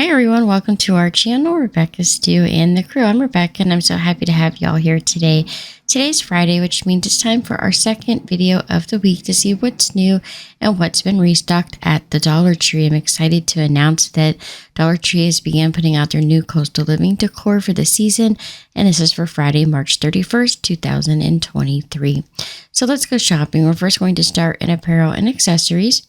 Hi everyone, welcome to our channel, Rebecca, Stu, and the crew. I'm Rebecca and I'm so happy to have y'all here today. Today's Friday, which means it's time for our second video of the week to see what's new and what's been restocked at the Dollar Tree. I'm excited to announce that Dollar Tree has began putting out their new coastal living decor for the season, and this is for Friday, March 31st, 2023. So let's go shopping. We're first going to start in apparel and accessories.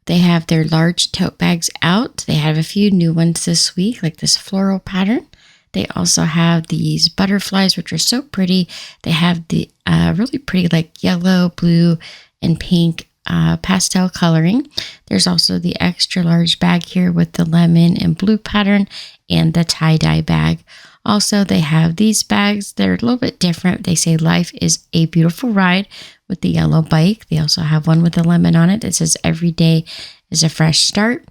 They have their large tote bags out. They have a few new ones this week, like this floral pattern. They also have these butterflies, which are so pretty. They have the really pretty like yellow, blue, and pink pastel coloring. There's also the extra large bag here with the lemon and blue pattern and the tie-dye bag. Also, they have these bags. They're a little bit different. They say life is a beautiful ride with the yellow bike. They also have one with the lemon on it that says every day is a fresh start.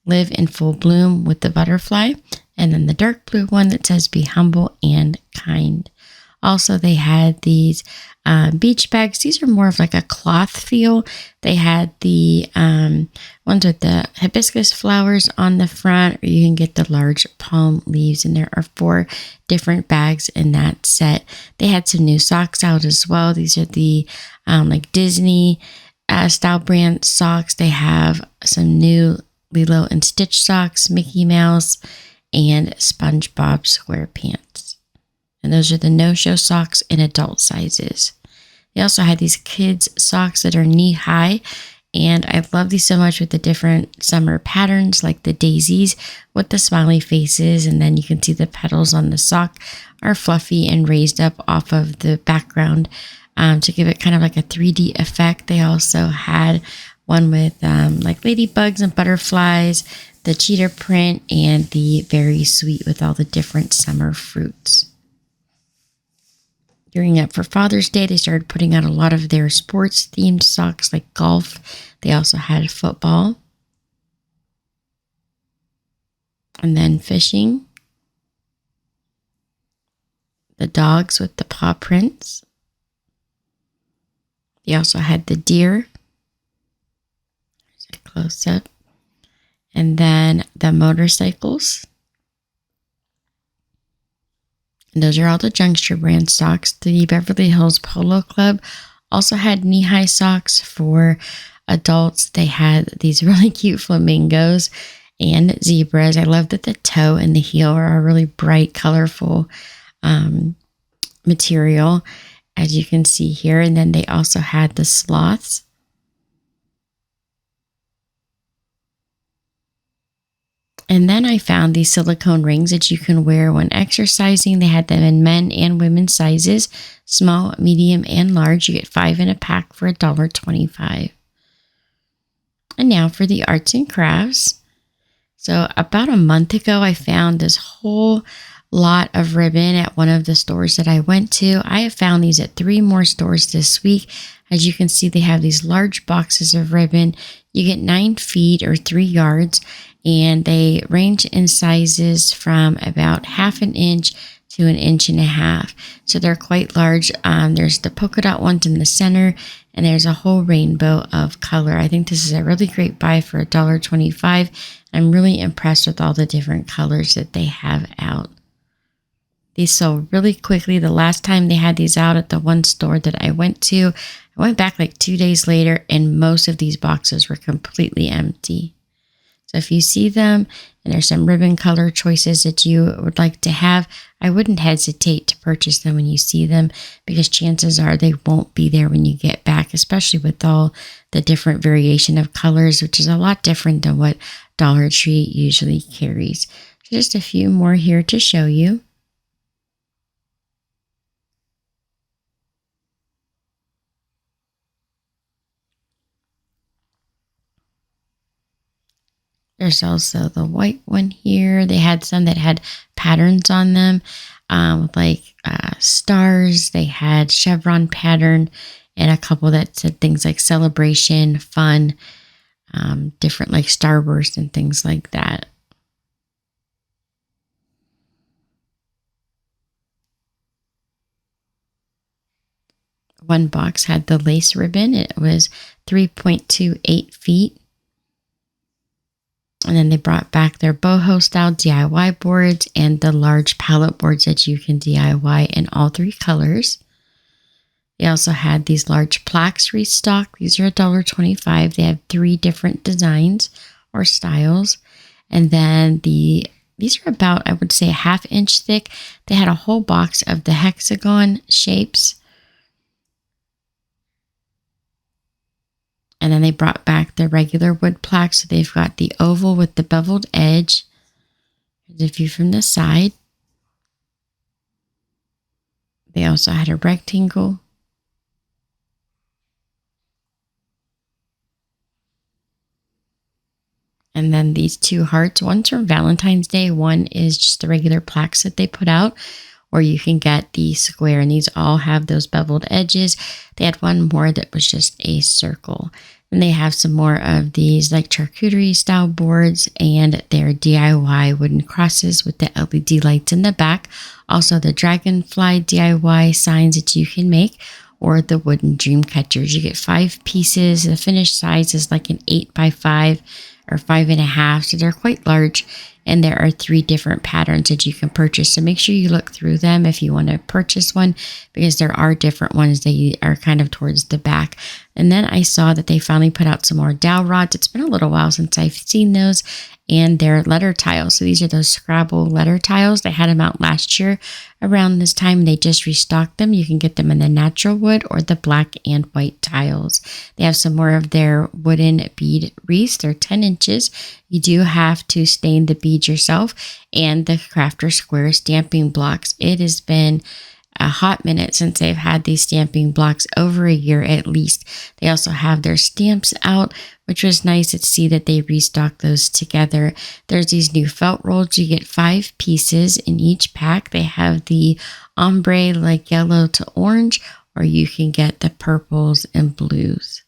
Live in full bloom with the butterfly. And then the dark blue one that says be humble and kind. Also, they had these beach bags. These are more of like a cloth feel. They had the ones with the hibiscus flowers on the front, or you can get the large palm leaves, and there are 4 different bags in that set. They had some new socks out as well. These are the like Disney style brand socks. They have some new Lilo and Stitch socks, Mickey Mouse, and SpongeBob SquarePants. And those are the no-show socks in adult sizes. They also had these kids socks that are knee-high, and I love these so much with the different summer patterns, like the daisies with the smiley faces, and then you can see the petals on the sock are fluffy and raised up off of the background to give it kind of like a 3D effect. They also had one with like ladybugs and butterflies, the cheetah print, and the very sweet with all the different summer fruits. Gearing up for Father's Day, they started putting out a lot of their sports themed socks like golf. They also had football. And then fishing. The dogs with the paw prints. They also had the deer. There's a close up. And then the motorcycles. And those are all the Junkster brand socks. The Beverly Hills Polo Club also had knee-high socks for adults. They had these really cute flamingos and zebras. I love that the toe and the heel are a really bright, colorful material, as you can see here. And then they also had the sloths. And then I found these silicone rings that you can wear when exercising. They had them in men and women's sizes, small, medium, and large. You get 5 in a pack for $1.25. And now for the arts and crafts. So about a month ago, I found this whole lot of ribbon at one of the stores that I went to. I have found these at 3 more stores this week. As you can see, they have these large boxes of ribbon. You get 9 feet or 3 yards. And they range in sizes from about 1/2 inch to 1.5 inches. So they're quite large. There's the polka dot ones in the center, and there's a whole rainbow of color. I think this is a really great buy for $1.25. I'm really impressed with all the different colors that they have out. These sold really quickly. The last time they had these out at the one store that I went to, I went back like 2 days later, and most of these boxes were completely empty. So if you see them and there's some ribbon color choices that you would like to have, I wouldn't hesitate to purchase them when you see them, because chances are they won't be there when you get back, especially with all the different variation of colors, which is a lot different than what Dollar Tree usually carries. So just a few more here to show you. There's also the white one here. They had some that had patterns on them, like stars. They had chevron pattern, and a couple that said things like celebration, fun, different like starburst and things like that. One box had the lace ribbon. It was 3.28 feet. And then they brought back their boho style DIY boards and the large palette boards that you can DIY in all 3 colors. They also had these large plaques restocked. These are $1.25. They have 3 different designs or styles. And then these are about, I would say, a 1/2 inch thick. They had a whole box of the hexagon shapes. And then they brought back the regular wood plaques. So they've got the oval with the beveled edge. Here's a view from the side. They also had a rectangle. And then these 2 hearts. One's from Valentine's Day. One is just the regular plaques that they put out. Or you can get the square, and these all have those beveled edges. They had one more that was just a circle. And they have some more of these like charcuterie style boards and their DIY wooden crosses with the LED lights in the back. Also the dragonfly DIY signs that you can make, or the wooden dream catchers. You get 5 pieces. The finished size is like an 8x5 or 5.5. So they're quite large. And there are 3 different patterns that you can purchase. So make sure you look through them if you want to purchase one, because there are different ones that are kind of towards the back. And then I saw that they finally put out some more dowel rods. It's been a little while since I've seen those. And they're letter tiles. So these are those Scrabble letter tiles. They had them out last year around this time. They just restocked them. You can get them in the natural wood or the black and white tiles. They have some more of their wooden bead wreaths. They're 10 inches. You do have to stain the beads yourself, and the crafter square stamping blocks. It has been a hot minute since they've had these stamping blocks, over a year at least. They also have their stamps out, which was nice to see that they restocked those together. There's these new felt rolls. You get 5 pieces in each pack. They have the ombre like yellow to orange, or you can get the purples and blues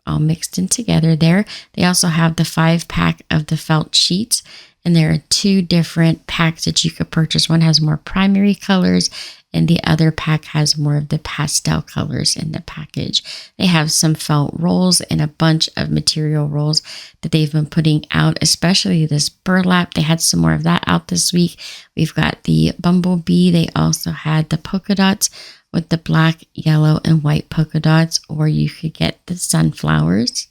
all mixed in together there. They also have the 5-pack of the felt sheets, and there are 2 different packs that you could purchase. One has more primary colors, and the other pack has more of the pastel colors in the package. They have some felt rolls and a bunch of material rolls that they've been putting out, especially this burlap. They had some more of that out this week. We've got the bumblebee. They also had the polka dots with the black, yellow, and white polka dots, or you could get the sunflowers.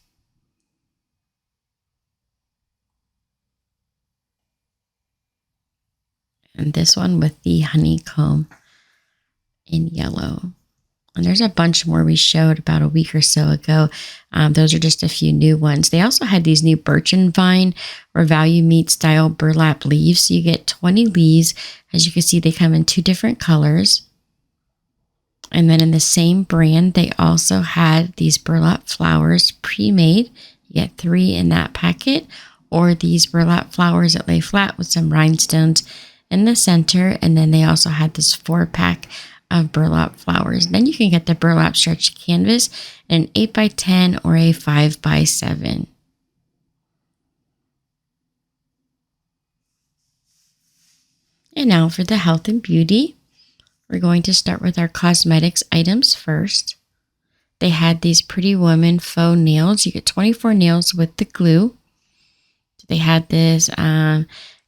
And this one with the honeycomb in yellow. And there's a bunch more we showed about a week or so ago. Those are just a few new ones. They also had these new birch and vine or value meat style burlap leaves. So you get 20 leaves. As you can see, they come in 2 different colors. And then in the same brand, they also had these burlap flowers pre-made. You get 3 in that packet, or these burlap flowers that lay flat with some rhinestones in the center. And then they also had this 4-pack of burlap flowers. Then you can get the burlap stretch canvas in an 8x10 or a 5x7. And now for the health and beauty. We're going to start with our cosmetics items first. They had these Pretty Woman faux nails. You get 24 nails with the glue. They had this kind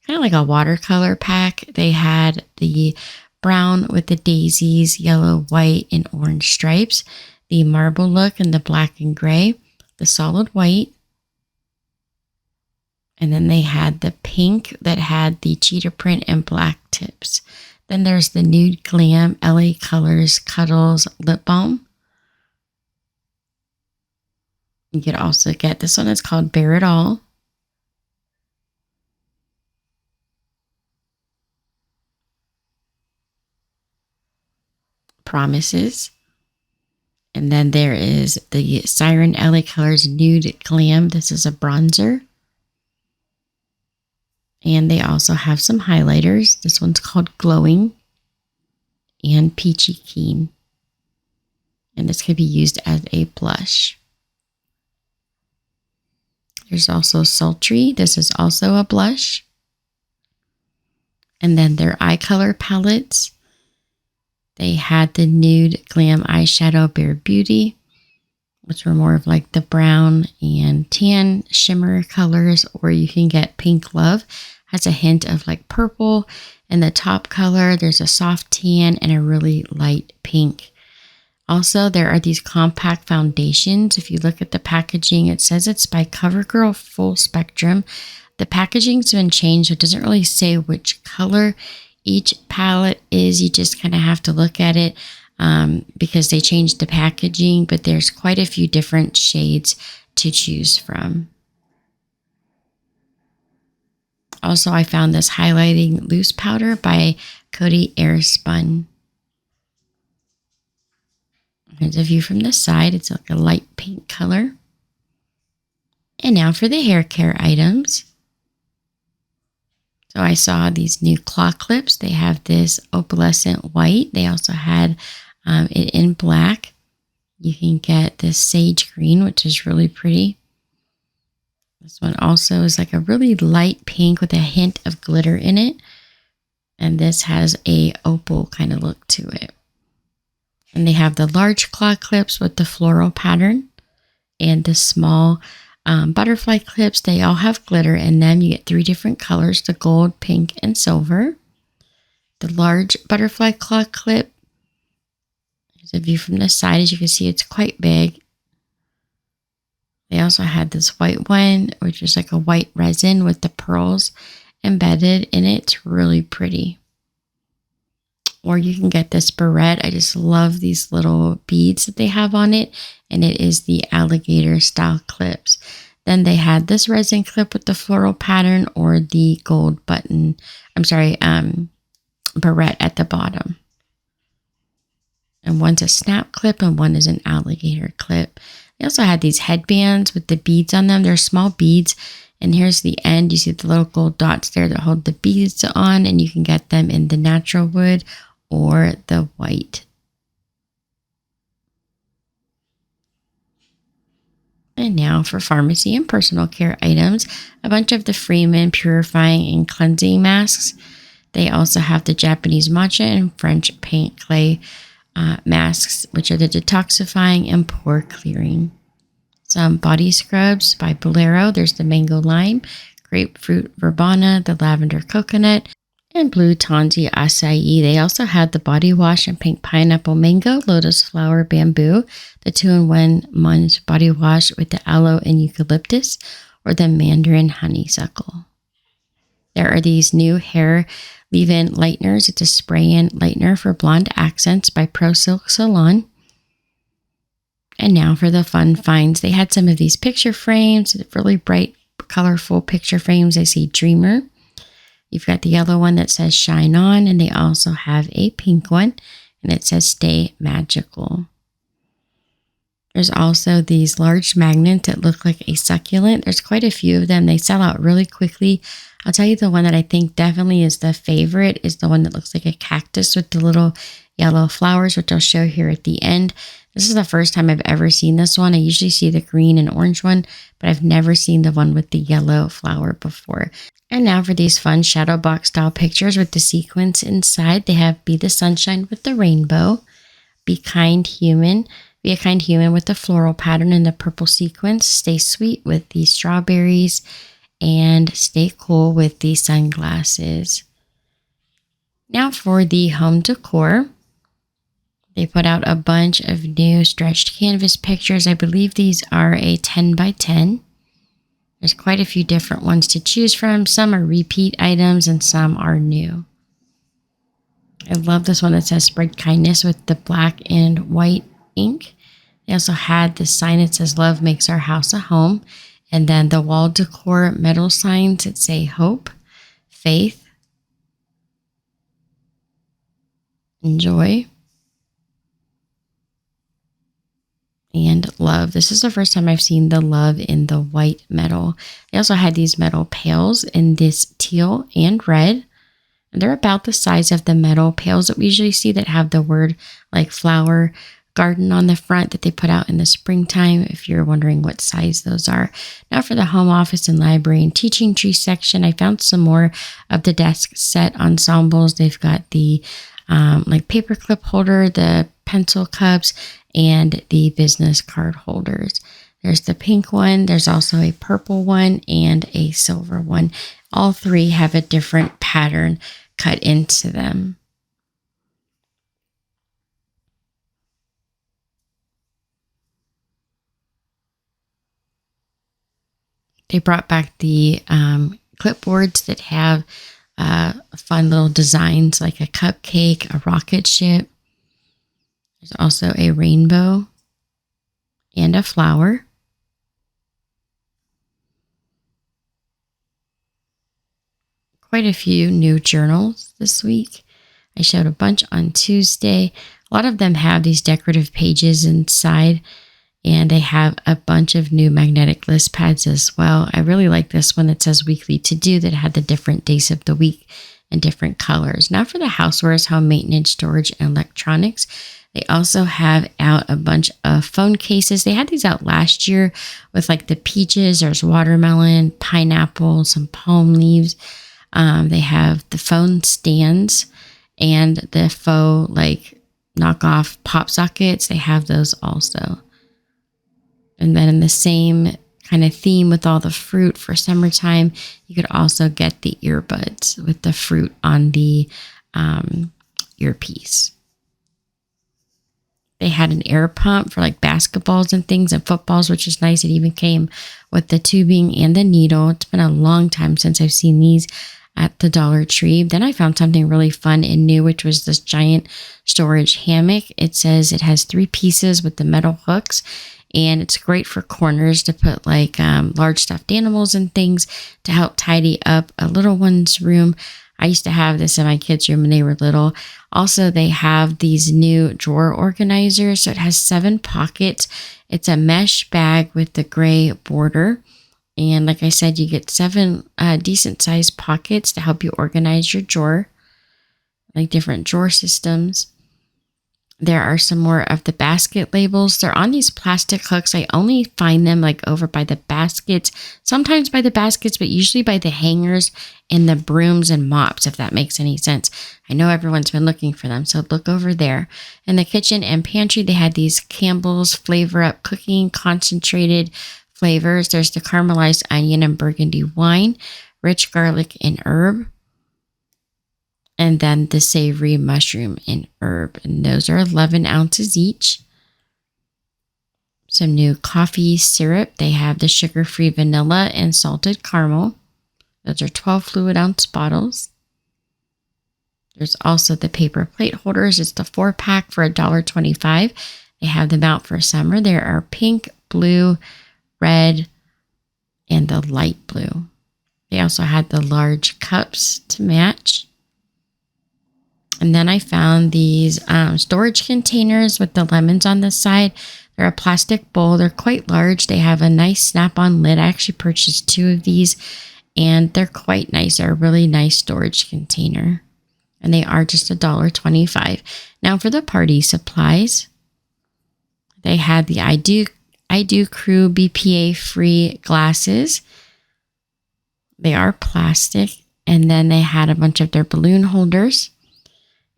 of like a watercolor pack. They had the brown with the daisies, yellow, white, and orange stripes, the marble look and the black and gray, the solid white. And then they had the pink that had the cheetah print and black tips. Then there's the Nude Glam LA Colors Cuddles Lip Balm. You could also get this one. It's called Bear It All. Promises. And then there is the Siren LA Colors Nude Glam. This is a bronzer. And they also have some highlighters. This one's called Glowing and Peachy Keen. And this could be used as a blush. There's also Sultry. This is also a blush. And then their eye color palettes. They had the Nude Glam Eyeshadow Bare Beauty which were more of like the brown and tan shimmer colors, or you can get Pink Love, has a hint of like purple. In the top color, there's a soft tan and a really light pink. Also, there are these compact foundations. If you look at the packaging, it says it's by CoverGirl Full Spectrum. The packaging's been changed, so it doesn't really say which color each palette is. You just kind of have to look at it because they changed the packaging, but there's quite a few different shades to choose from. Also, I found this highlighting loose powder by Coty Airspun. Here's a view from the side. It's like a light pink color. And now for the hair care items. So I saw these new claw clips. They have this opalescent white. They also had it in black. You can get this sage green, which is really pretty. This one also is like a really light pink with a hint of glitter in it. And this has a opal kind of look to it. And they have the large claw clips with the floral pattern and the small butterfly clips. They all have glitter in them. You get 3 different colors, the gold, pink, and silver. The large butterfly claw clip. Here's a view from the side. As you can see, it's quite big. They also had this white one, which is like a white resin with the pearls embedded in it. It's really pretty. Or you can get this barrette. I just love these little beads that they have on it. And it is the alligator style clips. Then they had this resin clip with the floral pattern or the gold button. Barrette at the bottom. And one's a snap clip and one is an alligator clip. They also had these headbands with the beads on them. They're small beads. And here's the end. You see the little gold dots there that hold the beads on. And you can get them in the natural wood or the white. And now for pharmacy and personal care items, a bunch of the Freeman purifying and cleansing masks. They also have the Japanese matcha and French paint clay masks, which are the detoxifying and pore clearing. Some body scrubs by Bolero. There's the mango lime, grapefruit verbena, the lavender coconut, and blue tansy acai. They also had the body wash and pink pineapple mango, lotus flower bamboo, the 2-in-1 Munch body wash with the aloe and eucalyptus, or the mandarin honeysuckle. There are these new hair leave-in lighteners. It's a spray-in lightener for blonde accents by Pro Silk Salon. And now for the fun finds. They had some of these picture frames, really bright, colorful picture frames. I see Dreamer. You've got the yellow one that says Shine On, and they also have a pink one, and it says Stay Magical. There's also these large magnets that look like a succulent. There's quite a few of them. They sell out really quickly. I'll tell you the one that I think definitely is the favorite is the one that looks like a cactus with the little yellow flowers, which I'll show here at the end. This is the first time I've ever seen this one. I usually see the green and orange one, but I've never seen the one with the yellow flower before. And now for these fun shadow box style pictures with the sequins inside. They have Be the Sunshine with the rainbow, Be a Kind Human with the floral pattern and the purple sequins, Stay Sweet with the strawberries, and Stay Cool with the sunglasses. Now for the home decor. They put out a bunch of new stretched canvas pictures. I believe these are a 10 by 10. There's quite a few different ones to choose from. Some are repeat items and some are new. I love this one that says Spread Kindness with the black and white ink. They also had this sign that says Love Makes Our House a Home. And then the wall decor metal signs that say Hope, Faith, and Joy, and Love. This is the first time I've seen the love in the white metal. They also had these metal pails in this teal and red. And they're about the size of the metal pails that we usually see that have the word like flower garden on the front that they put out in the springtime, if you're wondering what size those are. Now for the home office and library and teaching tree section, I found some more of the desk set ensembles. They've got the like paperclip holder, the pencil cups and the business card holders. There's the pink one. There's also a purple one and a silver one. All three have a different pattern cut into them. They brought back the clipboards that have fun little designs like a cupcake, a rocket ship. There's also a rainbow and a flower. Quite a few new journals this week. I showed a bunch on Tuesday. A lot of them have these decorative pages inside, and they have a bunch of new magnetic list pads as well. I really like this one that says weekly to do that had the different days of the week and different colors. Now for the housewares, home maintenance, storage, and electronics. They also have out a bunch of phone cases. They had these out last year with like the peaches. There's watermelon, pineapple, some palm leaves. They have the phone stands and the faux like knockoff pop sockets. They have those also. And then in the same kind of theme with all the fruit for summertime, you could also get the earbuds with the fruit on the earpiece. They had an air pump for like basketballs and things and footballs, which is nice. It even came with the tubing and the needle. It's been a long time since I've seen these at the Dollar Tree. Then I found something really fun and new, which was this giant storage hammock. It says it has 3 pieces with the metal hooks, and it's great for corners to put like large stuffed animals and things to help tidy up a little one's room. I used to have this in my kids' room when they were little. Also, they have these new drawer organizers. So it has 7 pockets. It's a mesh bag with the gray border. And like I said, you get 7 decent sized pockets to help you organize your drawer, like different drawer systems. There are some more of the basket labels. They're on these plastic hooks. I only find them like over by the baskets, sometimes by the baskets, but usually by the hangers and the brooms and mops, if that makes any sense. I know everyone's been looking for them, so look over there. In the kitchen and pantry, they had these Campbell's Flavor Up Cooking Concentrated flavors. There's the caramelized onion and burgundy wine, rich garlic and herb, and then the savory mushroom and herb. And those are 11 ounces each. Some new coffee syrup. They have the sugar-free vanilla and salted caramel. Those are 12 fluid ounce bottles. There's also the paper plate holders. It's the 4-pack for $1.25. They have them out for summer. There are pink, blue, red, and the light blue. They also had the large cups to match. And then I found these storage containers with the lemons on the side. They're a plastic bowl. They're quite large. They have a nice snap-on lid. I actually purchased 2 of these, and they're quite nice. They're a really nice storage container. And they are just $1.25. Now for the party supplies, they had the I Do Crew BPA-free glasses. They are plastic. And then they had a bunch of their balloon holders.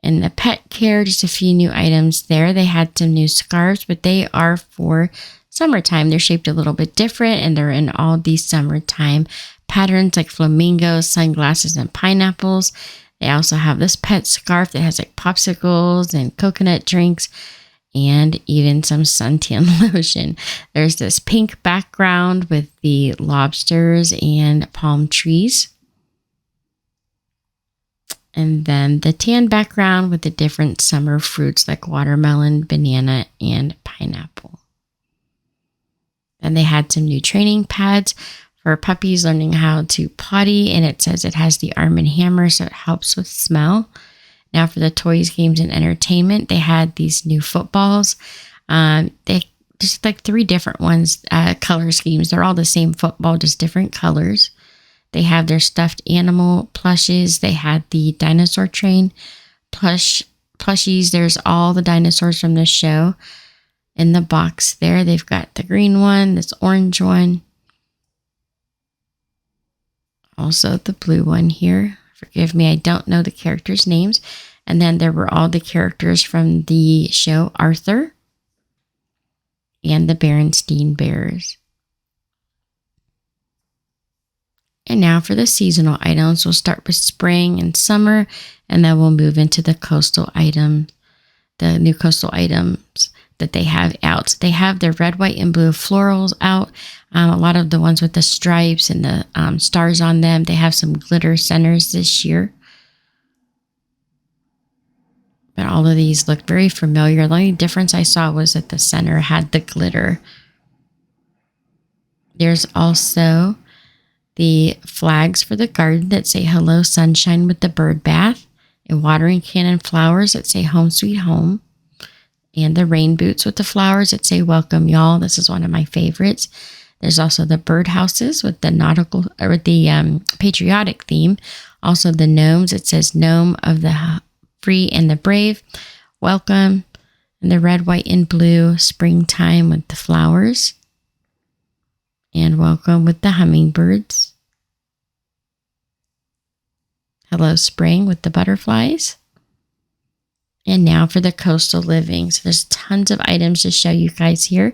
And the pet care, just a few new items there. They had some new scarves, but they are for summertime. They're shaped a little bit different, and they're in all these summertime patterns like flamingos, sunglasses, and pineapples. They also have this pet scarf that has like popsicles and coconut drinks and even some suntan lotion. There's this pink background with the lobsters and palm trees. And then the tan background with the different summer fruits like watermelon, banana, and pineapple. And they had some new training pads for puppies learning how to potty. And it says it has the Arm & Hammer, so it helps with smell. Now for the toys, games, and entertainment, they had these new footballs. They just like 3 different ones, color schemes. They're all the same football, just different colors. They have their stuffed animal plushes. They had the dinosaur train plushies. There's all the dinosaurs from the show in the box there. They've got the green one, this orange one, also the blue one here. Forgive me, I don't know the characters' names. And then there were all the characters from the show Arthur and the Berenstain Bears. And now for the seasonal items, we'll start with spring and summer, and then we'll move into the coastal item, the new coastal items that they have out. They have their red, white, and blue florals out. A lot of the ones with the stripes and the stars on them. They have some glitter centers this year. But all of these look very familiar. The only difference I saw was that the center had the glitter. There's also the flags for the garden that say hello sunshine with the bird bath, a watering can and flowers that say home sweet home, and the rain boots with the flowers that say welcome y'all. This is one of my favorites. There's also the birdhouses with the nautical or the patriotic theme. Also the gnomes. It says gnome of the free and the brave. Welcome. And the red, white, and blue springtime with the flowers. And welcome with the hummingbirds. Hello spring with the butterflies. And now for the coastal living. So there's tons of items to show you guys here.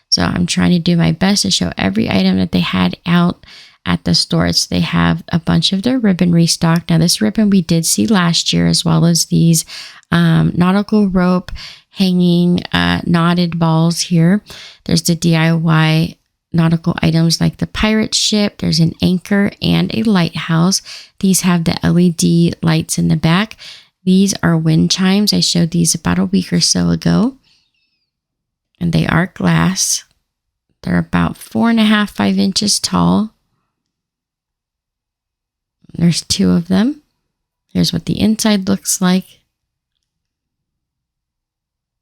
So I'm trying to do my best to show every item that they had out at the store. So they have a bunch of their ribbon restocked. Now this ribbon we did see last year, as well as these nautical rope hanging knotted balls here. There's the DIY nautical items like the pirate ship. There's an anchor and a lighthouse. These have the LED lights in the back. These are wind chimes. I showed these about a week or so ago. And they are glass. They're about 4.5, 5 inches tall. There's 2 of them. Here's what the inside looks like.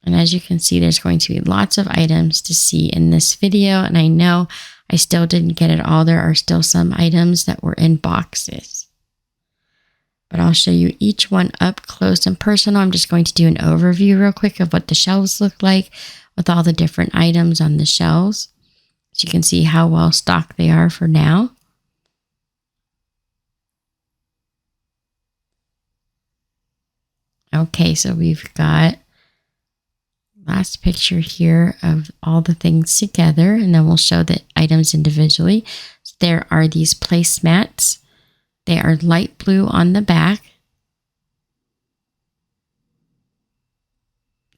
And as you can see, there's going to be lots of items to see in this video. And I know I still didn't get it all. There are still some items that were in boxes. But I'll show you each one up close and personal. I'm just going to do an overview real quick of what the shelves look like with all the different items on the shelves. So you can see how well stocked they are for now. Okay, so we've got last picture here of all the things together, and then we'll show the items individually. So there are these placemats. They are light blue on the back.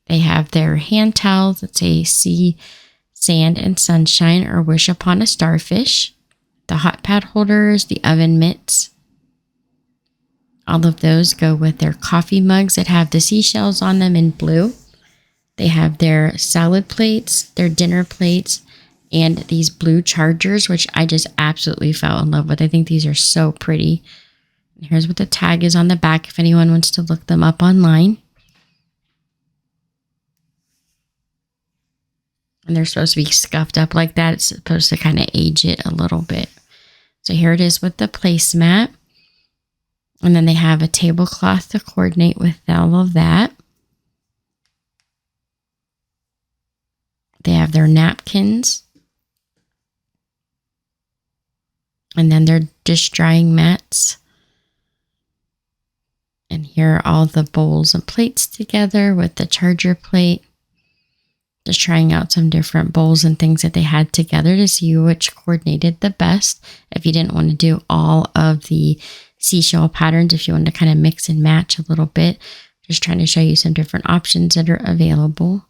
They have their hand towels that say sea, sand, and sunshine, or wish upon a starfish. The hot pad holders, the oven mitts. All of those go with their coffee mugs that have the seashells on them in blue. They have their salad plates, their dinner plates, and these blue chargers, which I just absolutely fell in love with. I think these are so pretty. Here's what the tag is on the back if anyone wants to look them up online. And they're supposed to be scuffed up like that. It's supposed to kind of age it a little bit. So here it is with the placemat. And then they have a tablecloth to coordinate with all of that. They have their napkins. And then their dish drying mats. And here are all the bowls and plates together with the charger plate. Just trying out some different bowls and things that they had together to see which coordinated the best. If you didn't want to do all of the seashell patterns, if you wanted to kind of mix and match a little bit, just trying to show you some different options that are available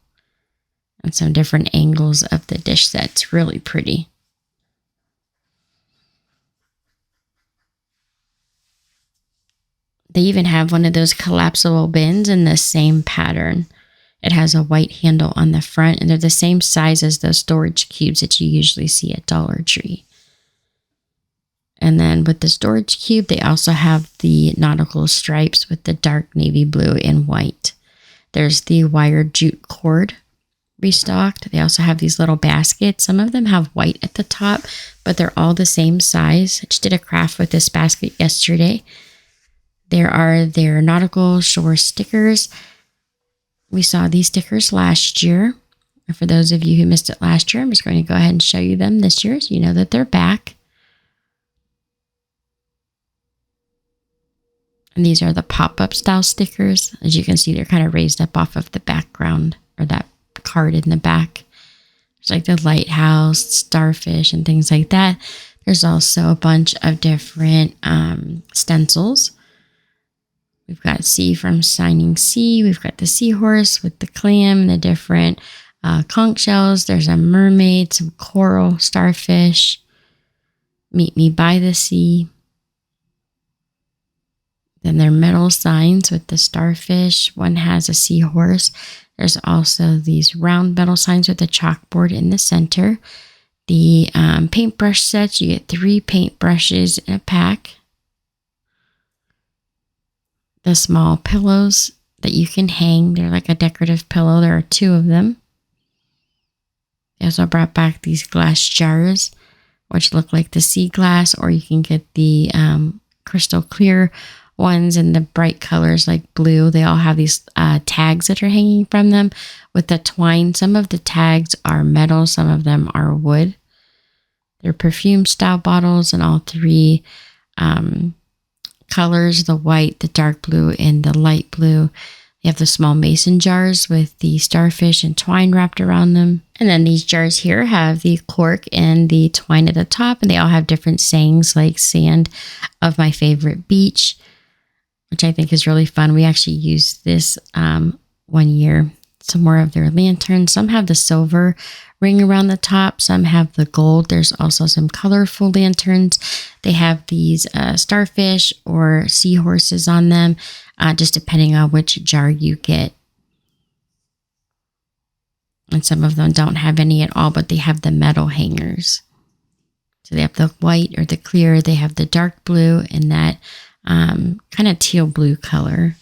and some different angles of the dish sets. Really pretty. They even have one of those collapsible bins in the same pattern. It has a white handle on the front, and they're the same size as those storage cubes that you usually see at Dollar Tree. And then with the storage cube, they also have the nautical stripes with the dark navy blue and white. There's the wired jute cord restocked. They also have these little baskets. Some of them have white at the top, but they're all the same size. I just did a craft with this basket yesterday. There are their nautical shore stickers. We saw these stickers last year. And for those of you who missed it last year, I'm just going to go ahead and show you them this year so you know that they're back. And these are the pop-up style stickers. As you can see, they're kind of raised up off of the background, or that card in the back. There's like the lighthouse, starfish, and things like that. There's also a bunch of different stencils. We've got C from Shining Sea. We've got the seahorse with the clam, the different conch shells. There's a mermaid, some coral, starfish. Meet Me by the Sea. Then there are metal signs with the starfish. One has a seahorse. There's also these round metal signs with a chalkboard in the center. The paintbrush sets, you get 3 paintbrushes in a pack. The small pillows that you can hang. They're like a decorative pillow. There are 2 of them. They also brought back these glass jars, which look like the sea glass, or you can get the crystal clear ones in the bright colors like blue. They all have these tags that are hanging from them with the twine. Some of the tags are metal, some of them are wood. They're perfume style bottles in all 3 colors, the white, the dark blue, and the light blue. You have the small mason jars with the starfish and twine wrapped around them. And then these jars here have the cork and the twine at the top, and they all have different sayings like sand of my favorite beach, which I think is really fun. We actually used this one year. Some more of their lanterns. Some have the silver ring around the top. Some have the gold. There's also some colorful lanterns. They have these starfish or seahorses on them, just depending on which jar you get. And some of them don't have any at all, but they have the metal hangers. So they have the white or the clear. They have the dark blue and that kind of teal blue color.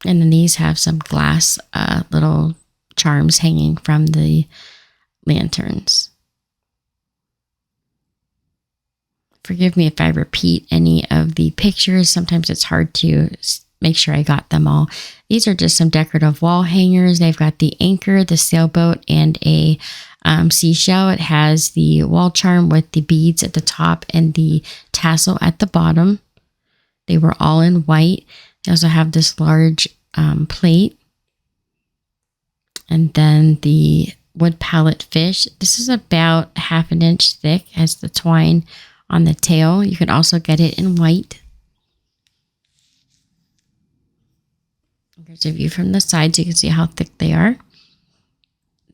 And then these have some glass little charms hanging from the lanterns. Forgive me if I repeat any of the pictures. Sometimes it's hard to make sure I got them all. These are just some decorative wall hangers. They've got the anchor, the sailboat, and a seashell. It has the wall charm with the beads at the top and the tassel at the bottom. They were all in white. They also have this large plate. And then the wood palette fish. This is about 1/2 inch thick, has the twine on the tail. You can also get it in white. Here's a view from the side so you can see how thick they are.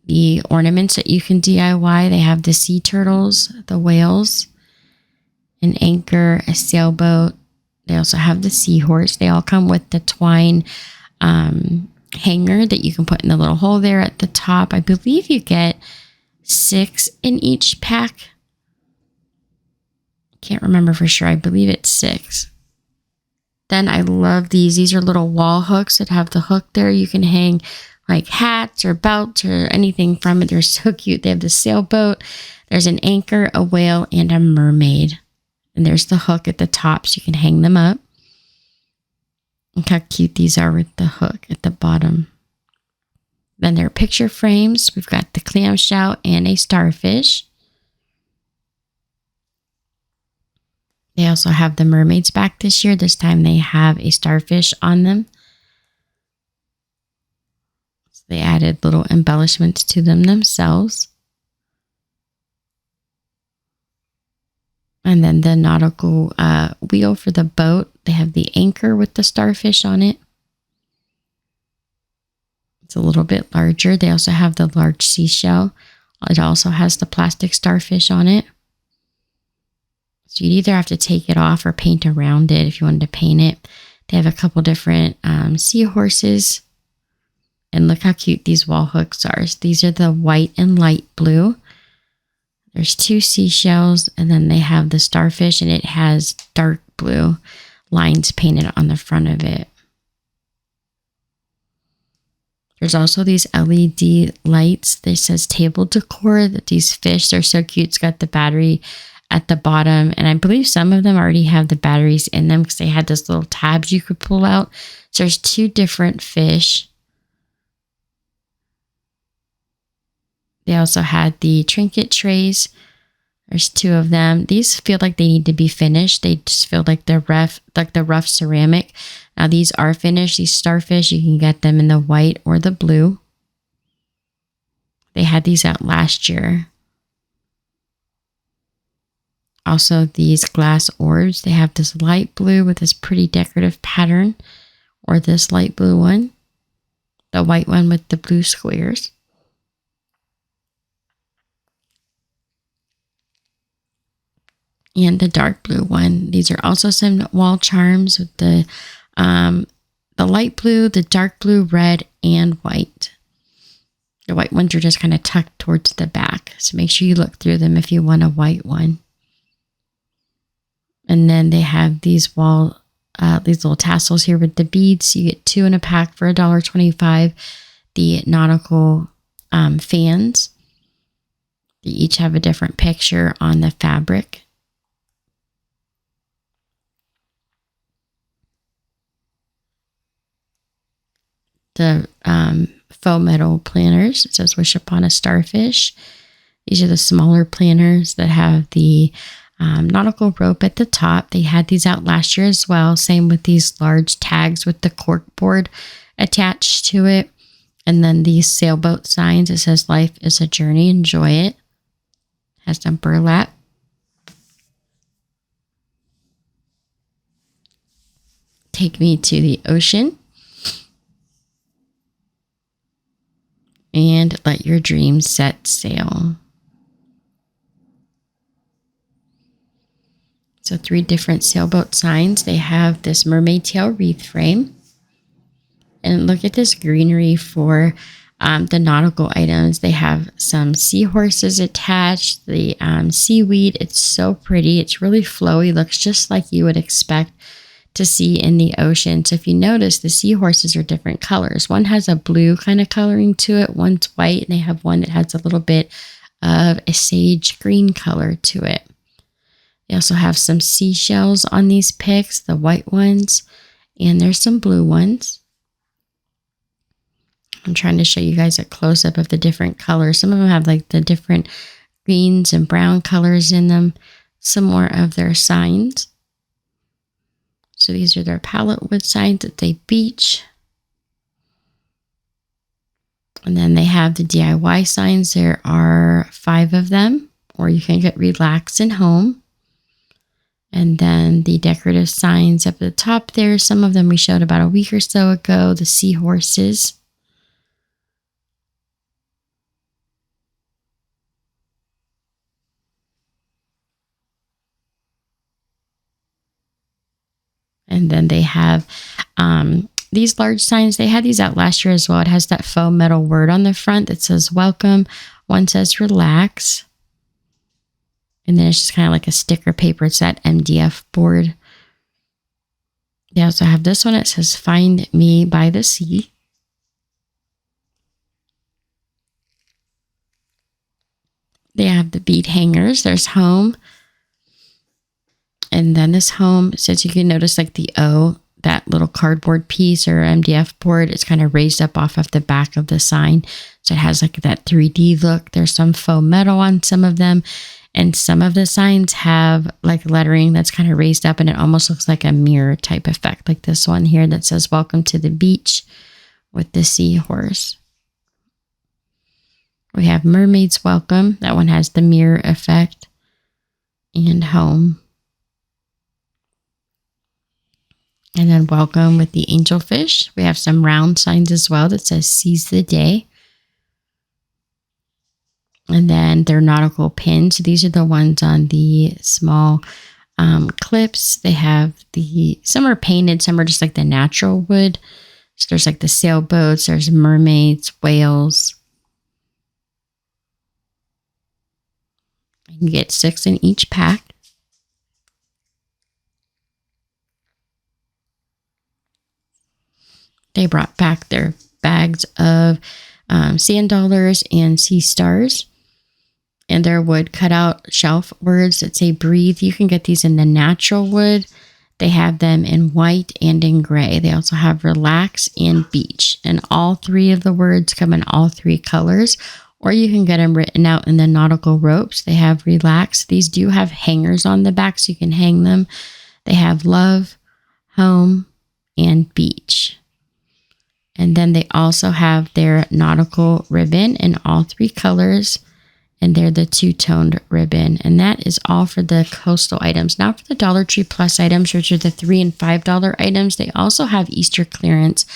The ornaments that you can DIY, they have the sea turtles, the whales, an anchor, a sailboat. They also have the seahorse. They all come with the twine hanger that you can put in the little hole there at the top. I believe you get 6 in each pack. Can't remember for sure. I believe it's 6. Then I love these. These are little wall hooks that have the hook there. You can hang like hats or belts or anything from it. They're so cute. They have the sailboat. There's an anchor, a whale, and a mermaid. And there's the hook at the top so you can hang them up. Look how cute these are with the hook at the bottom. Then there are picture frames. We've got the clamshell and a starfish. They also have the mermaids back this year. This time they have a starfish on them. So they added little embellishments to them themselves. And then the nautical wheel for the boat. They have the anchor with the starfish on it. It's a little bit larger. They also have the large seashell. It also has the plastic starfish on it. So you'd either have to take it off or paint around it if you wanted to paint it. They have a couple different seahorses. And look how cute these wall hooks are. So these are the white and light blue. There's 2 seashells, and then they have the starfish, and it has dark blue lines painted on the front of it. There's also these LED lights. This says table decor. That these fish, they're so cute. It's got the battery at the bottom, and I believe some of them already have the batteries in them because they had those little tabs you could pull out. So there's 2 different fish. They also had the trinket trays. There's 2 of them. These feel like they need to be finished. They just feel like they're rough, like the rough ceramic. Now these are finished. These starfish, you can get them in the white or the blue. They had these out last year. Also, these glass orbs, they have this light blue with this pretty decorative pattern, or this light blue one, the white one with the blue squares. And the dark blue one. These are also some wall charms with the light blue, the dark blue, red, and white. The white ones are just kind of tucked towards the back. So make sure you look through them if you want a white one. And then they have these little tassels here with the beads. You get 2 in a pack for $1.25. The nautical fans. They each have a different picture on the fabric. The faux metal planners. It says wish upon a starfish. These are the smaller planners that have the nautical rope at the top. They had these out last year as well. Same with these large tags with the cork board attached to it. And then these sailboat signs. It says life is a journey, enjoy it. Has some burlap. Take me to the ocean. And let your dreams set sail. So 3 different sailboat signs. They have this mermaid tail wreath frame. And look at this greenery for the nautical items. They have some seahorses attached. The seaweed. It's so pretty. It's really flowy. Looks just like you would expect to see in the ocean. So if you notice, the seahorses are different colors. One has a blue kind of coloring to it. One's white. And they have one that has a little bit of a sage green color to it. They also have some seashells on these picks, the white ones, and there's some blue ones. I'm trying to show you guys a close-up of the different colors. Some of them have like the different greens and brown colors in them. Some more of their signs. So these are their palette wood signs that they beach. And then they have the DIY signs. There are 5 of them, or you can get relax and home. And then the decorative signs up at the top there. Some of them we showed about a week or so ago. The seahorses. And then they have these large signs. They had these out last year as well. It has that faux metal word on the front that says welcome. One says relax. And then it's just kind of like a sticker paper. It's that MDF board. They also have this one. It says find me by the sea. They have the bead hangers. There's home. And then this home says, you can notice like the O, that little cardboard piece or MDF board, it's kind of raised up off of the back of the sign. So it has like that 3D look. There's some faux metal on some of them. And some of the signs have like lettering that's kind of raised up and it almost looks like a mirror type effect. Like this one here that says welcome to the beach with the seahorse. We have mermaids welcome. That one has the mirror effect. And home. And then welcome with the angelfish. We have some round signs as well that says seize the day. And then their nautical pins. These are the ones on the small clips. They have some are painted, some are just like the natural wood. So there's like the sailboats, there's mermaids, whales. You can get 6 in each pack. They brought back their bags of sand dollars and sea stars. And their wood cutout shelf words that say breathe. You can get these in the natural wood. They have them in white and in gray. They also have relax and beach. And all 3 of the words come in all 3 colors. or you can get them written out in the nautical ropes. They have relax. These do have hangers on the back so you can hang them. They have love, home, and beach. And then they also have their nautical ribbon in all 3 colors. And they're the 2-toned ribbon. And that is all for the coastal items. Now for the Dollar Tree Plus items, which are the $3 and $5 items, they also have Easter clearance,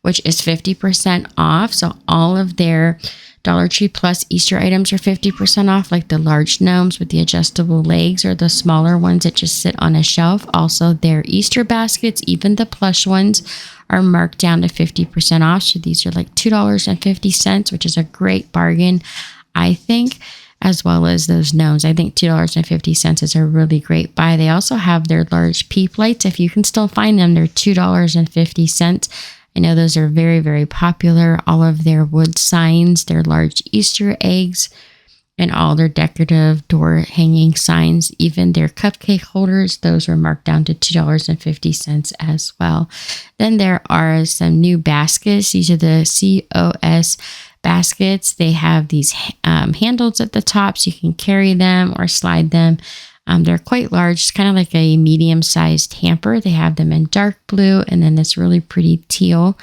which is 50% off. So all of their Dollar Tree Plus Easter items are 50% off, like the large gnomes with the adjustable legs or the smaller ones that just sit on a shelf. Also, their Easter baskets, even the plush ones, are marked down to 50% off. So these are like $2.50, which is a great bargain, I think, as well as those gnomes. I think $2.50 is a really great buy. They also have their large pea plates. If you can still find them, they're $2.50. I know those are very, very popular. All of their wood signs, their large Easter eggs, and all their decorative door hanging signs, even their cupcake holders, those are marked down to $2.50 as well. Then there are some new baskets. These are the COS baskets. They have these handles at the top so you can carry them or slide them. They're quite large. It's kind of like a medium-sized hamper. They have them in dark blue and then this really pretty teal.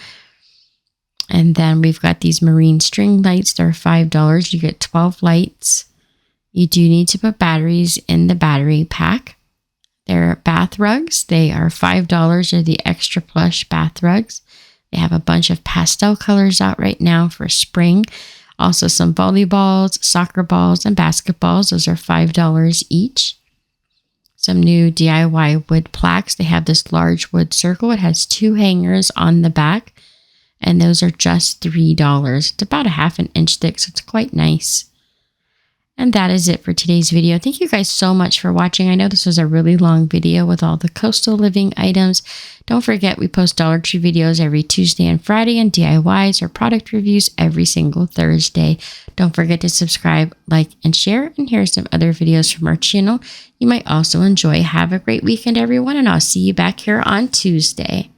And then we've got these marine string lights. They're $5. You get 12 lights. You do need to put batteries in the battery pack. They're bath rugs. They are $5. They're the extra plush bath rugs. They have a bunch of pastel colors out right now for spring. Also some volleyballs, soccer balls, and basketballs. Those are $5 each. Some new DIY wood plaques. They have this large wood circle. It has 2 hangers on the back, and those are just $3. It's about a ½ inch thick, so it's quite nice. And that is it for today's video. Thank you guys so much for watching. I know this was a really long video with all the coastal living items. Don't forget, we post Dollar Tree videos every Tuesday and Friday, and DIYs or product reviews every single Thursday. Don't forget to subscribe, like, and share. And here are some other videos from our channel you might also enjoy. Have a great weekend, everyone, and I'll see you back here on Tuesday.